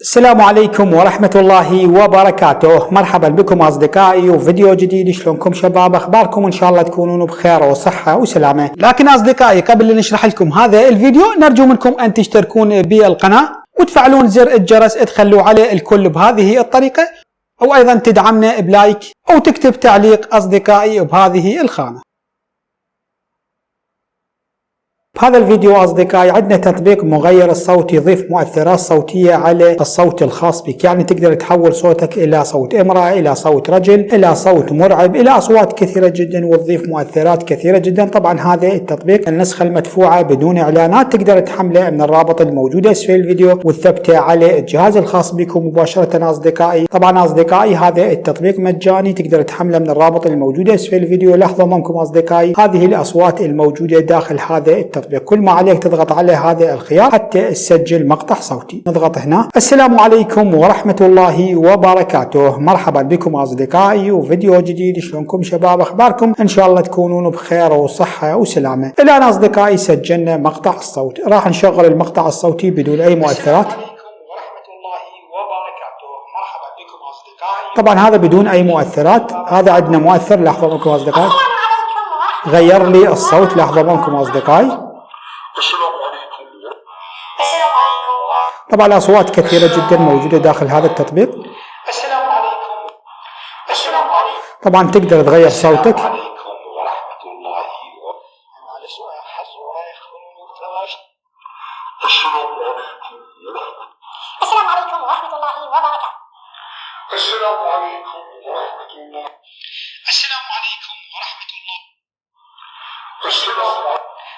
السلام عليكم ورحمة الله وبركاته. مرحبا بكم أصدقائي وفيديو جديد. شلونكم شباب؟ أخباركم؟ إن شاء الله تكونون بخير وصحة وسلامة. لكن أصدقائي قبل أن نشرح لكم هذا الفيديو نرجو منكم أن تشتركون بالقناة وتفعلون زر الجرس تخلوا عليه الكل بهذه الطريقة، أو أيضا تدعمنا بلايك أو تكتب تعليق أصدقائي بهذه الخانة. بهذا الفيديو أصدقائي عندنا تطبيق مغير الصوت يضيف مؤثرات صوتية على الصوت الخاص بك، يعني تقدر تحول صوتك إلى صوت امرأة، إلى صوت رجل، إلى صوت مرعب، إلى أصوات كثيرة جدا وتضيف مؤثرات كثيرة جدا. طبعا هذا التطبيق النسخة المدفوعة بدون إعلانات، تقدر تحمله من الرابط الموجود أسفل الفيديو وتثبته على الجهاز الخاص بكم مباشرة أصدقائي. طبعا أصدقائي هذا التطبيق مجاني، تقدر تحمله من الرابط الموجود أسفل الفيديو. لاحظوا أمامكم أصدقائي هذه الأصوات الموجودة داخل هذا التطبيق، كل ما عليك تضغط على هذا الخيار حتى تسجل مقطع صوتي. نضغط هنا. السلام عليكم ورحمة الله وبركاته. مرحبا بكم أصدقائي وفيديو جديد. شلونكم شباب؟ أخباركم؟ إن شاء الله تكونون بخير وصحة وسلامة. الآن أصدقائي سجلنا مقطع الصوت، راح نشغل المقطع الصوتي بدون أي مؤثرات. طبعا هذا بدون أي مؤثرات، هذا عندنا مؤثر. لاحظوا أمامكم أصدقائي غير لي الصوت. لاحظوا أمامكم أصدقائي طبعا الأصوات كثيرة جدا موجودة داخل هذا التطبيق. طبعا تقدر تغير صوتك. السلام عليكم ورحمة الله وبركاته. السلام عليكم ورحمة الله. السلام عليكم ورحمة الله.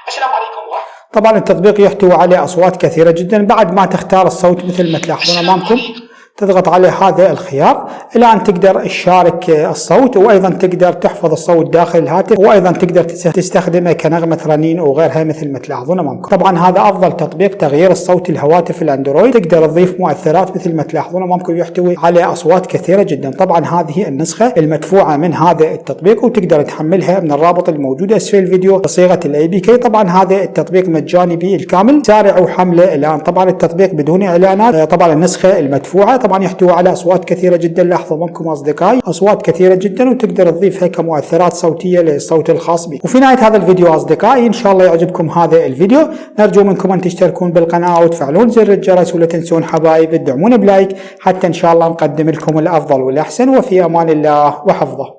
السلام عليكم ورحمة الله. طبعا التطبيق يحتوي على أصوات كثيرة جدا. بعد ما تختار الصوت مثل ما تلاحظون أمامكم تضغط على هذا الخيار. الآن تقدر تشارك الصوت، وأيضا تقدر تحفظ الصوت داخل الهاتف، وأيضا تقدر تستخدمه كنغمة رنين وغيرها مثل ما تلاحظون أمامكم. طبعا هذا أفضل تطبيق تغيير الصوت الهواتف الأندرويد. تقدر تضيف مؤثرات مثل ما تلاحظون أمامكم، يحتوي على أصوات كثيرة جدا. طبعا هذه النسخة المدفوعة من هذا التطبيق وتقدر تحملها من الرابط الموجود أسفل الفيديو بصيغة APK. طبعا هذا التطبيق مجاني بالكامل، سارعوا حمله الآن. طبعا التطبيق بدون إعلانات. طبعا النسخة المدفوعة طبعا يحتوي على أصوات كثيرة جدا. لاحظوا أمامكم أصدقائي أصوات كثيرة جدا وتقدر تضيفها كمؤثرات صوتية للصوت الخاص بك. وفي نهاية هذا الفيديو أصدقائي إن شاء الله يعجبكم هذا الفيديو، نرجو منكم أن تشتركون بالقناة وتفعلون زر الجرس، ولا تنسون حبايب تدعمونا بلايك حتى إن شاء الله نقدم لكم الأفضل والأحسن. وفي أمان الله وحفظه.